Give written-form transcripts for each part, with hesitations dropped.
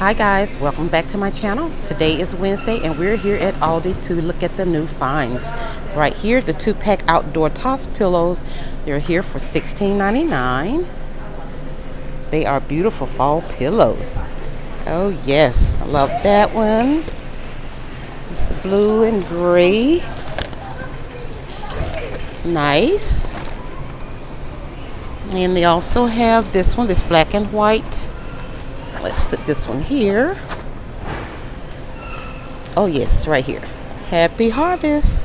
Hi guys, welcome back to my channel. Today is Wednesday and we're here at Aldi to look at the new finds. Right here, the 2-pack outdoor toss pillows. They're here for $16.99. They are beautiful fall pillows. Oh yes, I love that one. It's blue and gray. Nice. And they also have this one, this black and white. Let's put this one here. Oh yes, right here. Happy Harvest.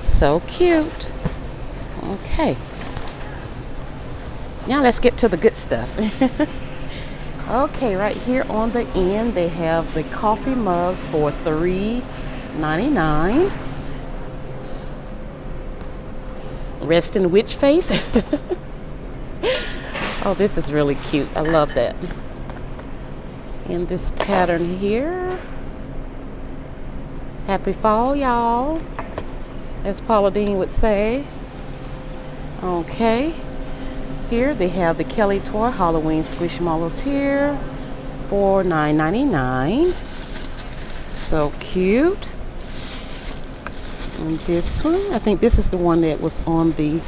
So cute. Okay. Now let's get to the good stuff. Okay, right here on the end they have the coffee mugs for $3.99. Rest in witch face. Oh, this is really cute. I love that. In this pattern here. Happy fall, y'all, as Paula Deen would say. Okay, here they have the Kelly Toy Halloween Squishmallows here for $9.99. So cute. And this one, I think this is the one that was on the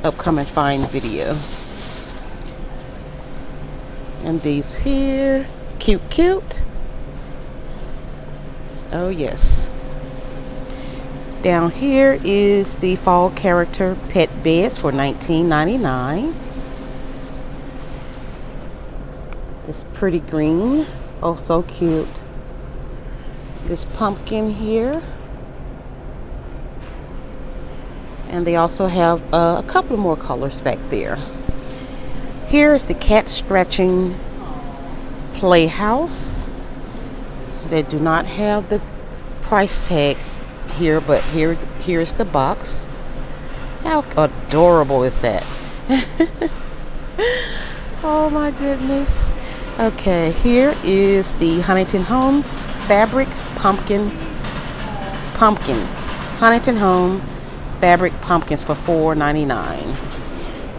upcoming find video. And these here, cute. Oh yes. Down here is the fall character pet beds for $19.99. This pretty green, oh so cute. This pumpkin here. And they also have a couple more colors back there. Here is the cat Scratching Playhouse. They do not have the price tag here, but here's the box. How adorable is that? Oh my goodness. Okay, here is the Huntington Home Fabric Pumpkins. Huntington Home Fabric Pumpkins for $4.99.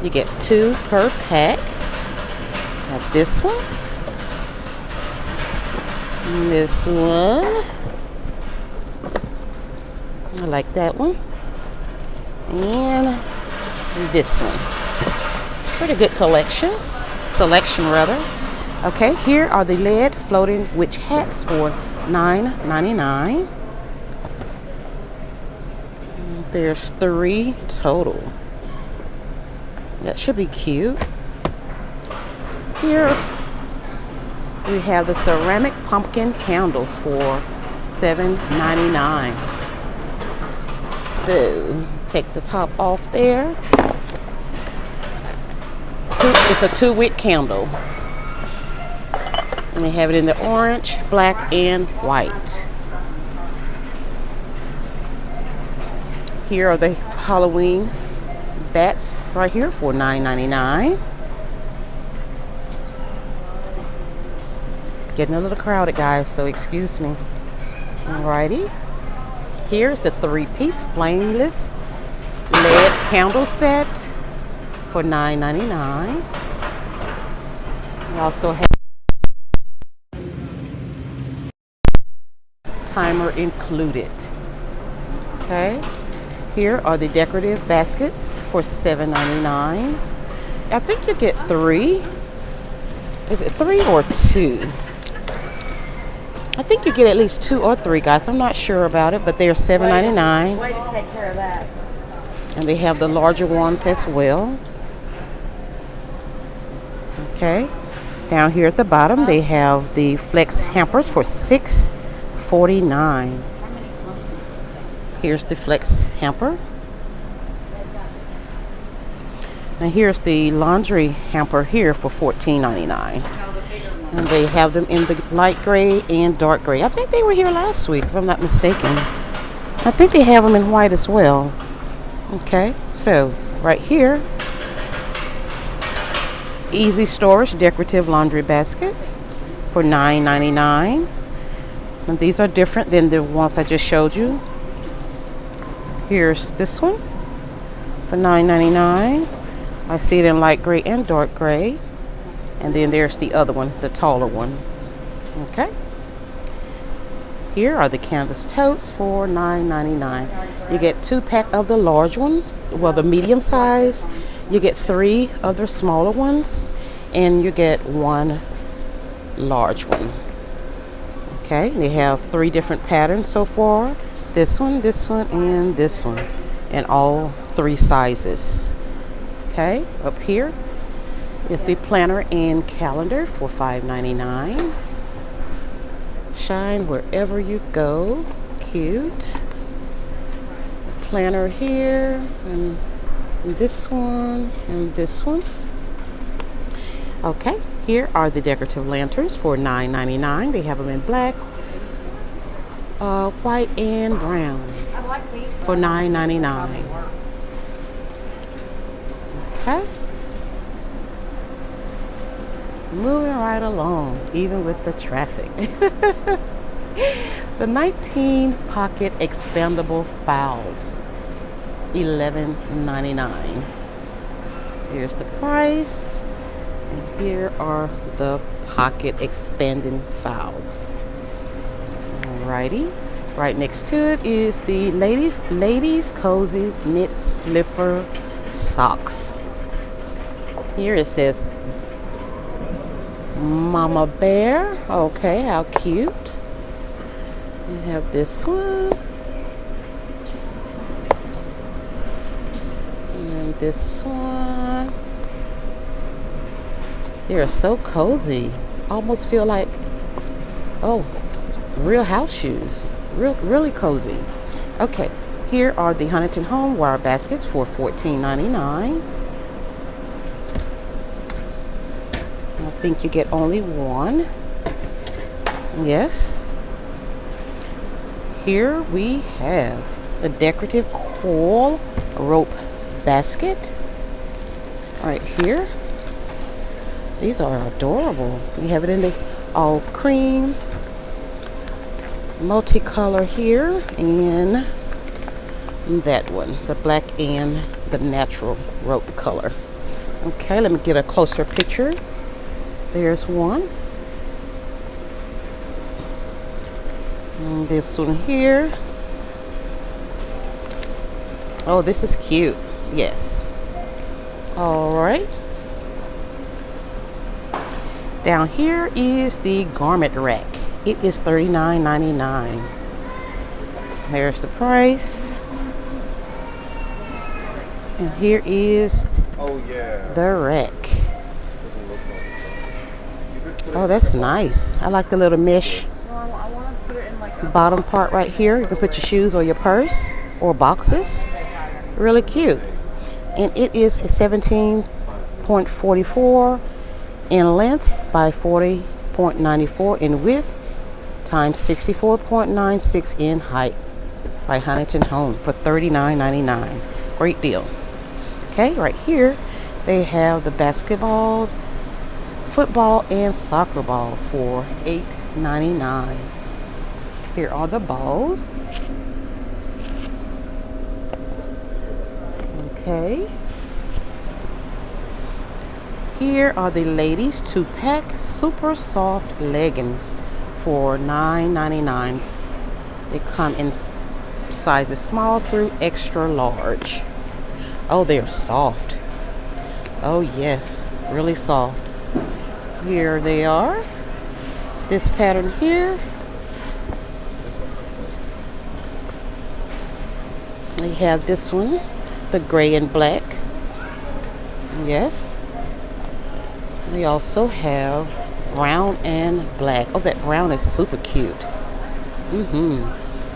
You get 2 per pack. Got this one. And this one. I like that one. And this one. Pretty good selection rather. Okay, here are the lead floating witch hats for $9.99. There's 3 total. That should be cute. Here we have the ceramic pumpkin candles for $7.99. So take the top off there. It's a 2-wick candle. And they have it in the orange, black, and white. Here are the Halloween bats right here for $9.99. Getting a little crowded, guys, so excuse me. Alrighty. Here's the 3-piece flameless lead candle set for $9.99. We also have timer included. Okay. Here are the decorative baskets for $7.99. I think you get 3. Is it 3 or 2? I think you get at least 2 or 3, guys. I'm not sure about it, but they're $7.99. Way to take care of that. And they have the larger ones as well. Okay. Down here at the bottom, they have the Flex Hampers for $6.49. Here's the Flex Hamper. Now here's the laundry hamper here for $14.99. And they have them in the light gray and dark gray. I think they were here last week, if I'm not mistaken. I think they have them in white as well. Okay, so right here, easy storage decorative laundry baskets for $9.99. And these are different than the ones I just showed you. Here's this one for $9.99. I see it in light gray and dark gray. And then there's the other one, the taller one. Okay. Here are the canvas totes for $9.99. You get 2-pack of the large ones, well, the medium size. You get 3 of the smaller ones, and you get 1 large one. Okay, they have 3 different patterns so far. This one, and this one, and all 3 sizes. Okay, up here is the planner and calendar for $5.99. Shine wherever you go. Cute. Planner here, and this one, and this one. Okay, here are the decorative lanterns for $9.99. They have them in black, white, and brown for $9.99. Okay. Moving right along, even with the traffic. The 19 pocket expandable files, $11.99. Here's the price, and here are the pocket expanding files. Alrighty, right next to it is the ladies cozy knit slipper socks. Here it says Mama Bear. Okay, how cute. You have this one. And this one. They're so cozy. Almost feel like, oh, real house shoes. Really cozy. Okay, here are the Huntington home wire baskets for $14.99. I think you get only one. Yes. Here we have the decorative coral rope basket. Right here. These are adorable. You have it in the all cream, multicolor here, and that one, the black and the natural rope color. Okay, let me get a closer picture. There's one. And this one here. Oh, this is cute. Yes. All right. Down here is the garment rack. It is $39.99. There's the price. And here is the rack. Oh, that's nice. I like the little mesh bottom part right here. You can put your shoes or your purse or boxes. Really cute. And it is 17.44 in length by 40.94 in width times 64.96 in height by Huntington Home for $39.99. Great deal. Okay, right here they have the basketball, football, and soccer ball for $8.99. Here are the balls. Okay. Here are the ladies 2-pack super soft leggings for $9.99. They come in sizes small through extra large. Oh, they're soft. Oh yes, really soft. Here they are. This pattern here. We have this one, the gray and black. Yes. They also have brown and black. Oh, that brown is super cute.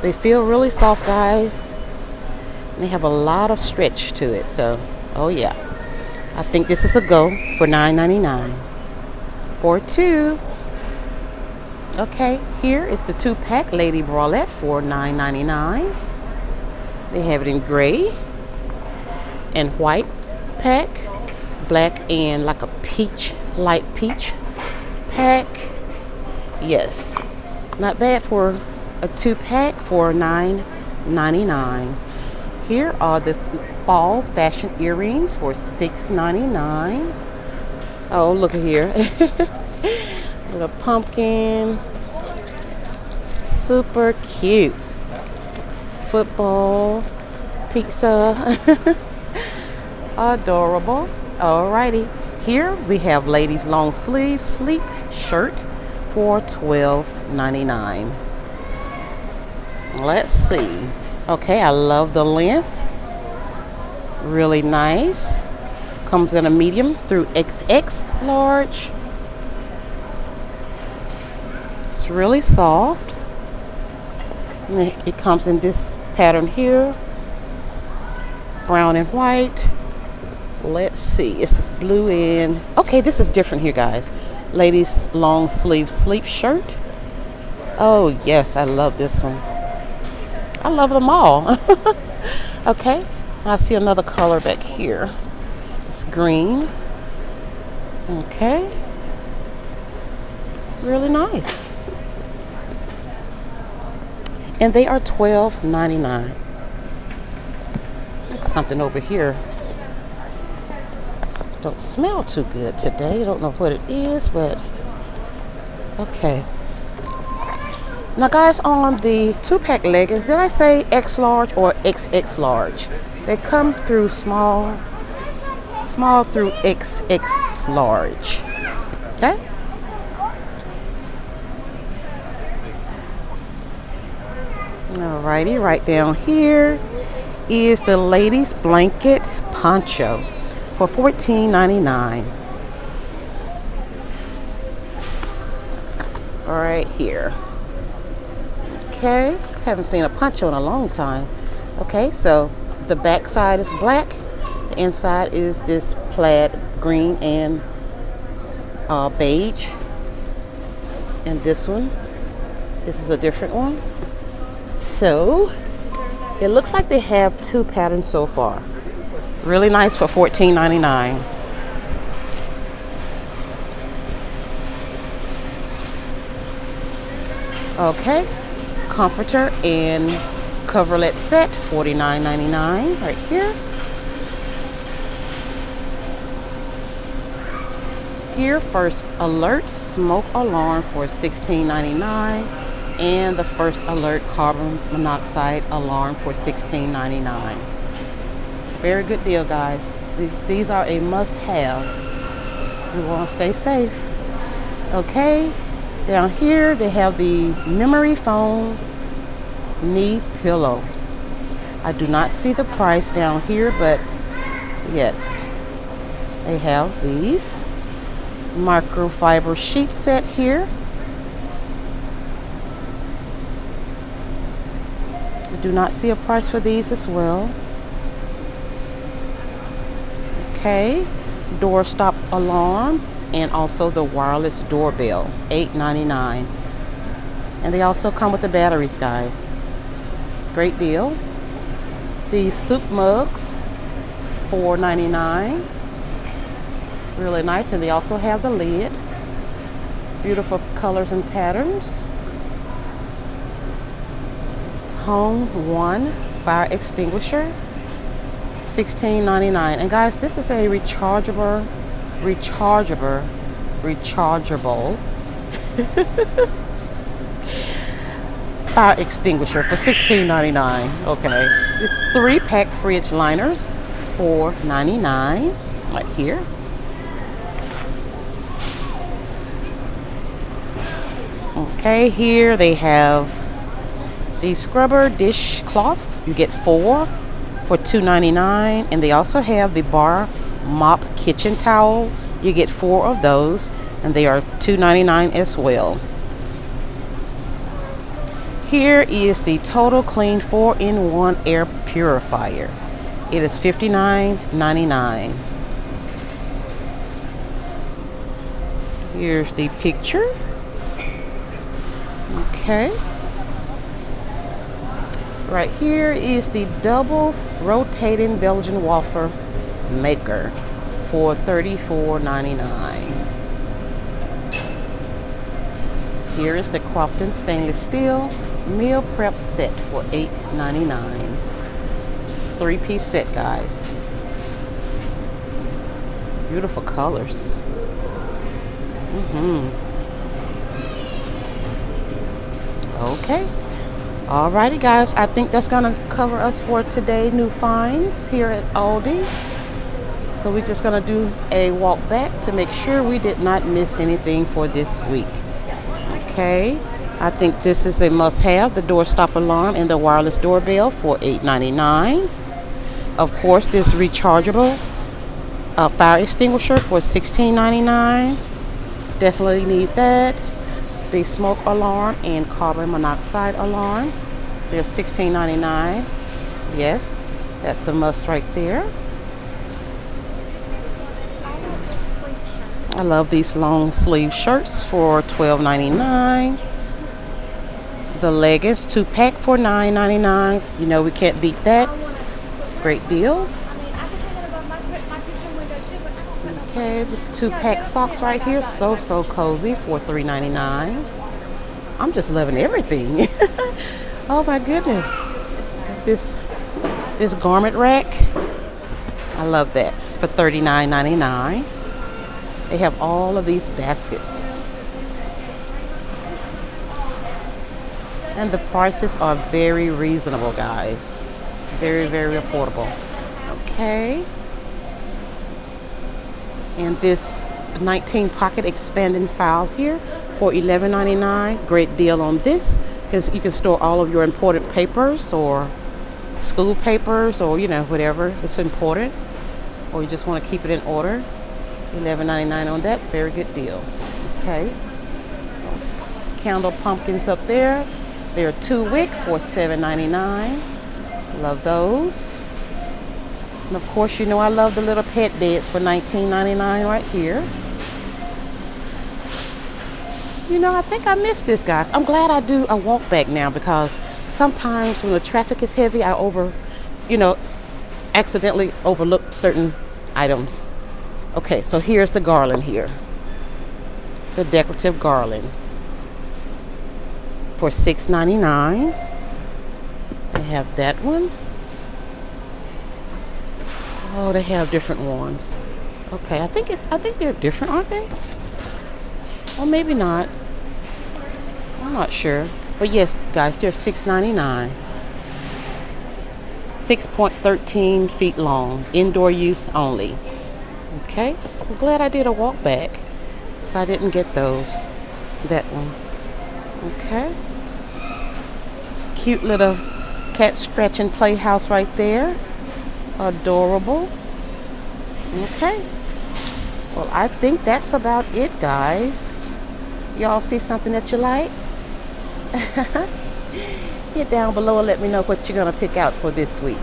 They feel really soft, guys. They have a lot of stretch to it. So, oh yeah. I think this is a go for $9.99. For 2. Okay, here is the 2-pack lady bralette for $9.99. They have it in gray and white pack, black and like a peach, light peach pack. Yes, not bad for a 2-pack for $9.99. Here are the fall fashion earrings for $6.99. Oh, look at here. With a pumpkin. Super cute. Football. Pizza. Adorable. Alrighty. Here we have ladies long sleeve sleep shirt for $12.99. Let's see. Okay, I love the length. Really nice. Comes in a medium through XX large. It's really soft. And it comes in this pattern here. Brown and white. Let's see. It's blue and... Okay, this is different here, guys. Ladies long sleeve sleep shirt. Oh, yes, I love this one. I love them all. Okay, I see another color back here. It's green. Okay. Really nice. And they are $12.99. There's something over here. Don't smell too good today. I don't know what it is, but okay. Now guys, on the 2-pack leggings, did I say X large or XX large? They come through small through XX large. Okay? Alrighty, right down here is the ladies blanket poncho for $14.99. Right here. Okay, haven't seen a poncho in a long time. Okay, so the back side is black. The inside is this plaid green and beige. And this one, this is a different one. So it looks like they have 2 patterns so far. Really nice for $14.99. Okay, comforter and coverlet set, $49.99 right here. Here, first alert smoke alarm for $16.99, and the first alert carbon monoxide alarm for $16.99. Very good deal, guys. These are a must-have. We want to stay safe. Okay, down here they have the memory foam knee pillow. I do not see the price down here, but yes, they have these microfiber sheet set here. I do not see a price for these as well. Okay, door stop alarm and also the wireless doorbell, $8.99. And they also come with the batteries, guys. Great deal. These soup mugs, $4.99. Really nice, and they also have the lid. Beautiful colors and patterns. Home One fire extinguisher, $16.99. And guys, this is a rechargeable fire extinguisher for $16.99. Okay, it's 3-pack fridge liners for $9.99 right here. Okay, here they have the scrubber dishcloth. You get 4 for $2.99, and they also have the bar mop kitchen towel. You get 4 of those, and they are $2.99 as well. Here is the Total Clean 4-in-1 air purifier. It is $59.99. Here's the picture. Okay. Right here is the double rotating Belgian waffle maker for $34.99. Here is the Crofton stainless steel meal prep set for $8.99. It's a 3-piece set, guys. Beautiful colors. Okay. Alrighty, guys. I think that's gonna cover us for today. New finds here at Aldi. So we're just gonna do a walk back to make sure we did not miss anything for this week. Okay. I think this is a must-have: the door stop alarm and the wireless doorbell for $8.99. Of course, this rechargeable fire extinguisher for $16.99. Definitely need that. The smoke alarm and carbon monoxide alarm, they're $16.99. Yes, that's a must right there. I love these long sleeve shirts for $12.99. The Leggings 2-pack for $9.99. You know we can't beat that. Great deal. Okay, the 2-pack socks right here, so cozy for $3.99. I'm just loving everything. Oh my goodness. This garment rack, I love that, for $39.99. They have all of these baskets. And the prices are very reasonable, guys. Very, very affordable. Okay. And this 19 pocket expanding file here for $11.99. Great deal on this because you can store all of your important papers or school papers or whatever is important, or you just want to keep it in order. $11.99 on that. Very good deal. Okay. Those candle pumpkins up there. They're 2-wick for $7.99. Love those. And of course, I love the little pet beds for $19.99 right here. I think I missed this, guys. I'm glad I do a walk back now because sometimes when the traffic is heavy, I accidentally overlook certain items. Okay, so here's the Garland here. The decorative Garland for $6.99. I have that one. Oh, they have different ones. Okay, I think they're different, aren't they? Or maybe not. I'm not sure. But yes, guys, they're $6.99. 6.13 feet long. Indoor use only. Okay, so I'm glad I did a walk back. So I didn't get those. That one. Okay. Cute little cat Scratching Playhouse right there. Adorable. Okay. Well, I think that's about it, guys. Y'all see something that you like? Get down below and let me know what you're going to pick out for this week.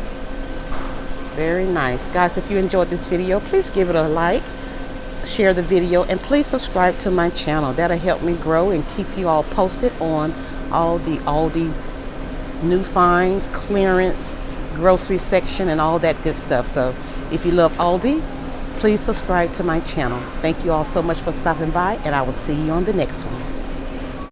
Very nice. Guys, if you enjoyed this video, please give it a like, share the video, and please subscribe to my channel. That'll help me grow and keep you all posted on all the Aldi new finds, clearance, grocery section, and all that good stuff. So if you love Aldi, please subscribe to my channel. Thank you all so much for stopping by, and I will see you on the next one.